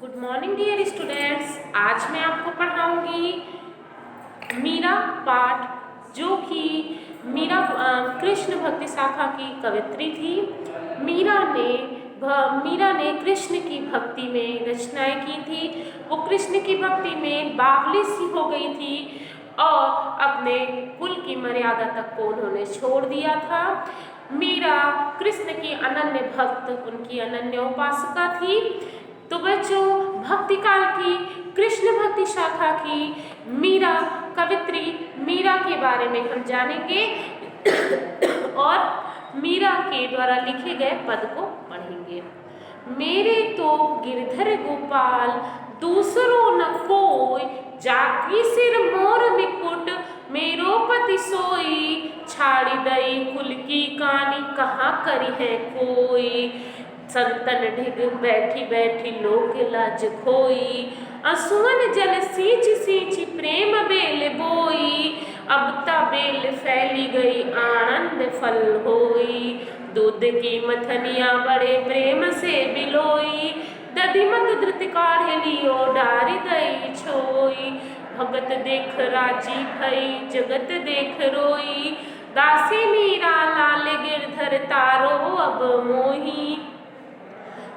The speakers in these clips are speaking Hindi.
Good morning dear students. आज मैं आपको पढ़ाऊंगी मीरा पाठ, जो कि कृष्ण भक्ति शाखा की कवित्री थी। मीरा ने कृष्ण की भक्ति में रचनाएं की थी। वो कृष्ण की भक्ति में बावली सी हो गई थी और अपने कुल की मर्यादा तक को उन्होंने छोड़ दिया था। मीरा कृष्ण की अनन्य भक्त, उनकी अनन्य उपासका थी। तो बच्चों, भक्ति काल की कृष्ण भक्ति शाखा की मीरा कवित्री मीरा के बारे में हम जानेंगे और मीरा के द्वारा लिखे गए पद को पढ़ेंगे। मेरे तो गिरधर गोपाल दूसरो न कोई, जाकी सिर मोर मुकुट मेरो पति सोई, छाड़ी दई कुल की कानी कहाँ करी है कोई, संतन ढिग बैठी बैठी लोक लाज खोई, असुवन जल सींच सींच प्रेम बेल बोई, अब ता बेल फैली गई आनंद फल होई, दूध की मथनिया बड़े प्रेम से बिलोई, दधिमत धृत काढ़े लियो डारी दई छोई, भगत देख राजी भई जगत देख रोई, दासी मीरा लाल गिरधर तारो अब मोही।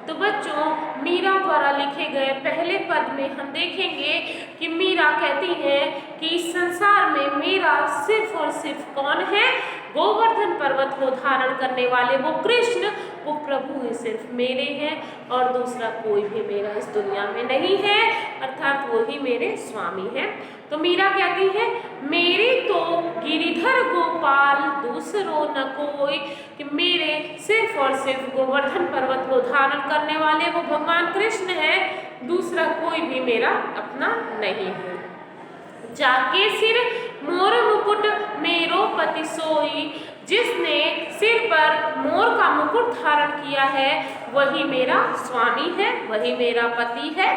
तो बच्चों, मीरा द्वारा लिखे गए पहले पद में हम देखेंगे कि मीरा कहती है कि इस संसार में मेरा सिर्फ और सिर्फ कौन है? गोवर्धन पर्वत को धारण करने वाले वो कृष्ण, वो प्रभु ही सिर्फ मेरे हैं और दूसरा कोई भी मेरा इस दुनिया में नहीं है, अर्थात वो ही मेरे स्वामी हैं। तो मीरा कहती है मेरे तो गिरिधर गोपाल दूसरो न कोई, कि मेरे सिर्फ और सिर्फ गोवर्धन पर्वत को धारण करने वाले वो भगवान कृष्ण है, दूसरा कोई भी मेरा अपना नहीं है। जाके सिर मोर मुकुट मेरो पति सोई, जिसने सिर पर मोर का मुकुट धारण किया है वही मेरा स्वामी है, वही मेरा पति है।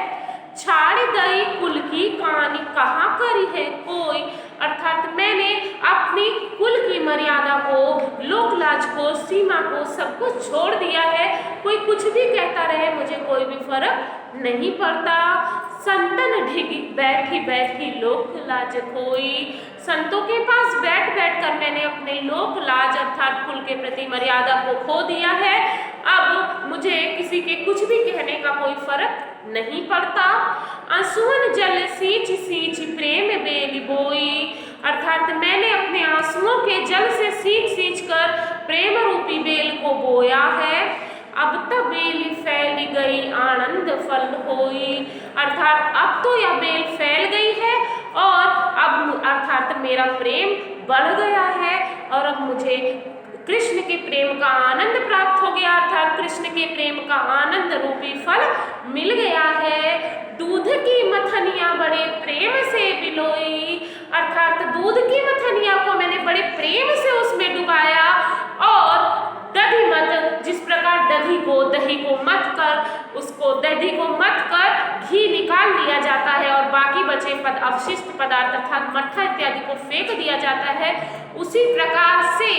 छाड़ दई कुल की कहानी कहाँ करी है कोई, अर्थात मैंने अपनी कुल की मर्यादा को, लोक लाज को, सीमा को, सब कुछ छोड़ दिया है। कोई कुछ भी कहता रहे, मुझे कोई भी फर्क नहीं पड़ता। संतन ढिग बैठी बैठी लोक लाज खोई, संतों के पास बैठ बैठ कर मैंने अपने लोक लाज अर्थात कुल के प्रति मर्यादा को खो दिया है। अब मुझे किसी के कुछ भी कहने का कोई फर्क नहीं पड़ता। आंसुअन जल सींच सींच प्रेम बेल बोई, अर्थात मैंने अपने आंसुओं के जल से सींच सींच कर प्रेम रूपी बेल को बोया है। अब तब बेल फैल गई आनंद फल होई, अर्थात अब तो यह बेल फैल गई है और अब अर्थात मेरा प्रेम बढ़ गया है और अब मुझे कृष्ण के प्रेम का आनंद प्राप्त हो गया, अर्थात कृष्ण के प्रेम का आनंद रूपी फल मिल गया है। दूध की मथनिया बड़े प्रेम से बिलोई, अर्थात दूध की मथनिया को मैंने बड़े प्रेम से उसमें डुबाया और दधी मत, जिस प्रकार दही को मत कर, उसको दही को मत कर घी निकाल लिया जाता है और बाकी बचे अवशिष्ट पदार्थ अर्थात मट्ठा इत्यादि को फेंक दिया जाता है, उसी प्रकार से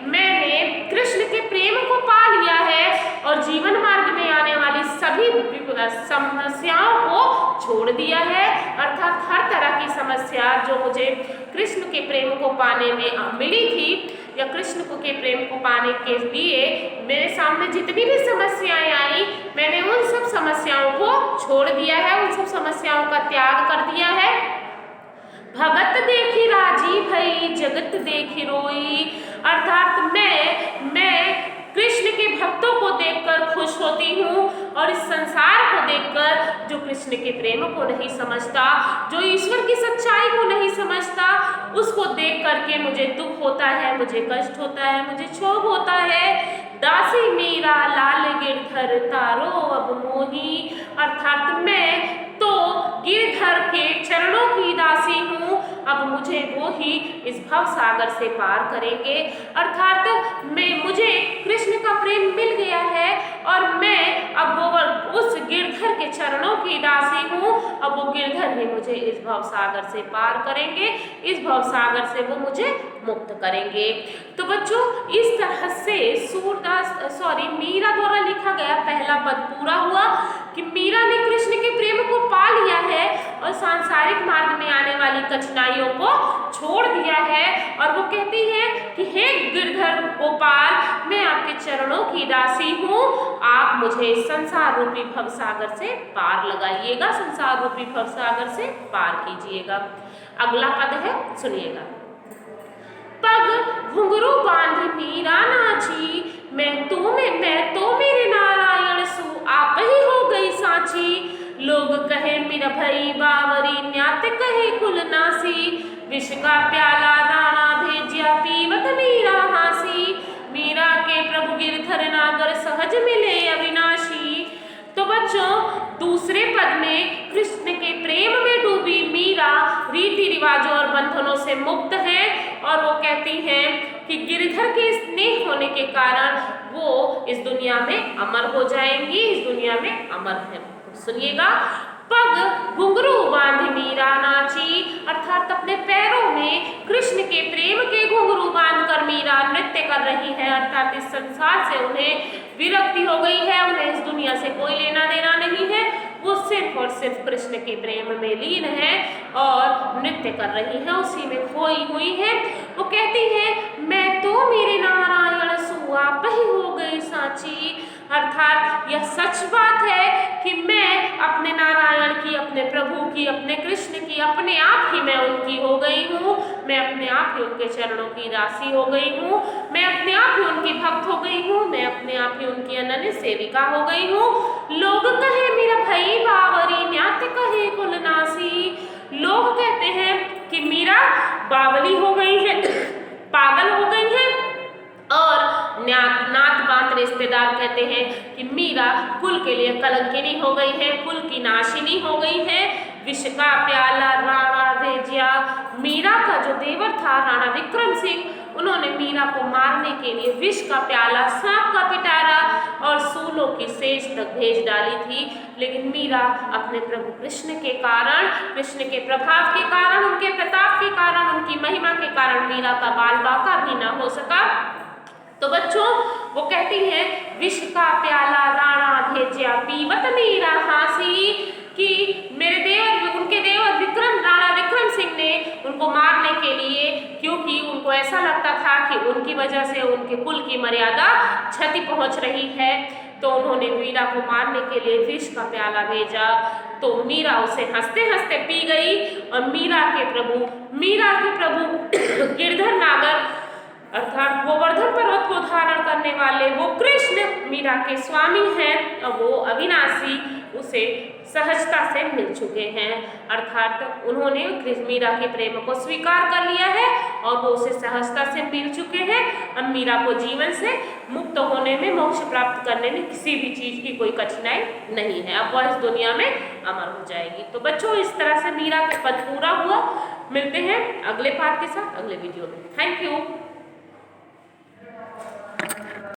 मैंने कृष्ण के प्रेम को पा लिया है और जीवन मार्ग में आने वाली सभी समस्याओं को छोड़ दिया है, अर्थात हर तरह की समस्या जो मुझे कृष्ण के प्रेम को पाने में मिली थी या कृष्ण के प्रेम को पाने के लिए मेरे सामने जितनी भी समस्याएं आई, मैंने उन सब समस्याओं को छोड़ दिया है, उन सब समस्याओं का त्याग कर दिया है। भगत देखी राजी भई जगत देखी रोई, अर्थात मैं कृष्ण के भक्तों को देखकर खुश होती हूँ और इस संसार को देखकर जो कृष्ण के प्रेम को नहीं समझता, जो ईश्वर की सच्चाई को नहीं समझता, उसको देख करके मुझे दुख होता है, मुझे कष्ट होता है, मुझे क्षोभ होता है। दासी मीरा लाल गिरधर तारो अब मोही, अर्थात मैं तो गिरधर के चरणों की दासी हूँ, अब मुझे वो ही इस भव सागर से पार करेंगे, अर्थात मुझे कृष्ण का प्रेम मिल गया है और मैं अब वो उस गिरधर के चरणों की दासी हूँ, अब वो गिरधर ही मुझे इस भव सागर से पार करेंगे, इस भव सागर से वो मुझे मुक्त करेंगे। तो बच्चों, इस तरह से मीरा द्वारा लिखा गया पहला पद पूरा हुआ कि मीरा ने कृष्ण के सांसारिक मार्ग में आने वाली कठिनाइयों को छोड़ दिया है और वो कहती है कि हे गिरधर गोपाल, मैं आपके चरणों की दासी हूँ, आप मुझे संसार रूपी भवसागर से पार लगाइएगा, संसार रूपी भवसागर से पार कीजिएगा। अगला पद है, सुनिएगा। पग घुंघरू बांधी मीरा नाची, मैं तो मेरे नारायण सु आप ही हो गई साची। लोग कहे मेरा भई बावरी, न्यात कहे कुलनासी, विष का प्याला राणा भेजिया पीवत मीरा हासी। मीरा के प्रभु गिरधर नागर, सहज मिले अविनाशी। तो बच्चों, दूसरे पद में कृष्ण के प्रेम में डूबी मीरा रीति रिवाजों और बंधनों से मुक्त है और वो कहती हैं कि गिरधर के स्नेह होने के कारण वो इस दुनिया में अमर हो जाएंगी, इस दुनिया में अमर है। सुनिएगा। पग घुंघरू बांधी मीरा नाची, अर्थात अपने पैरों में कृष्ण के प्रेम के घुंघरू बांधकर मीरा नृत्य कर रही है, अर्थात इस संसार से उन्हें विरक्ति हो गई है, उन्हें इस दुनिया से कोई लेना देना नहीं है, वो सिर्फ और सिर्फ कृष्ण के प्रेम में लीन है और नृत्य कर रही है, उसी में खोई हुई है। वो कहती है मैं तो मेरे नारायण सु आप ही हो गई साची, अर्थात यह सच बात है कि मैं अपने नारायण की, अपने प्रभु की, अपने कृष्ण की, अपने आप ही मैं उनकी हो गई हूँ, मैं अपने आप ही उनके चरणों की दासी हो गई हूँ, मैं अपने आप ही उनकी भक्त हो गई हूँ, मैं अपने आप ही उनकी अनन्य सेविका हो गई हूँ। लोग कहे मेरा भई बावरी, न्यात कहे कुलनासी। लोग कहते हैं कि मीरा बावली हो गई है, पागल हो गई है, और नात बात रिश्तेदार कहते हैं कि मीरा कुल के लिए कलंकिनी हो गई है, कुल की नाशिनी हो गई है। विष का प्याला राणा भेजिया, मीरा का जो देवर था राणा विक्रम सिंह, उन्होंने मीरा को मारने के लिए विष का प्याला, सांप का पिटारा और सूलों की सेज तक भेज डाली थी, लेकिन मीरा अपने प्रभु कृष्ण के कारण, कृष्ण के प्रभाव के कारण, उनके प्रताप के कारण, उनकी महिमा के कारण मीरा का बाल बांका भी ना हो सका। तो बच्चों, वो कहती हैं विष का प्याला राणा भेजिया पीवत मीरा हासी, कि मेरे देवर, उनके देवर विक्रम, राणा विक्रम सिंह ने उनको मारने के लिए, क्योंकि उनको ऐसा लगता था कि उनकी वजह से उनके कुल की मर्यादा क्षति पहुंच रही है, तो उन्होंने मीरा को मारने के लिए विष का प्याला भेजा। तो मीरा उसे हंसते हंसते पी गई और मीरा के प्रभु गिरधर नागर, अर्थात गोवर्धन पर्वत को धारण करने वाले वो कृष्ण मीरा के स्वामी हैं और वो अविनाशी उसे सहजता से मिल चुके हैं, अर्थात उन्होंने मीरा के प्रेम को स्वीकार कर लिया है और वो उसे सहजता से मिल चुके हैं। अब मीरा को जीवन से मुक्त होने में, मोक्ष प्राप्त करने में किसी भी चीज की कोई कठिनाई नहीं है, अब वह इस दुनिया में अमर हो जाएगी। तो बच्चों, इस तरह से मीरा का पद पूरा हुआ। मिलते हैं अगले पाठ के साथ अगले वीडियो में। Thank you.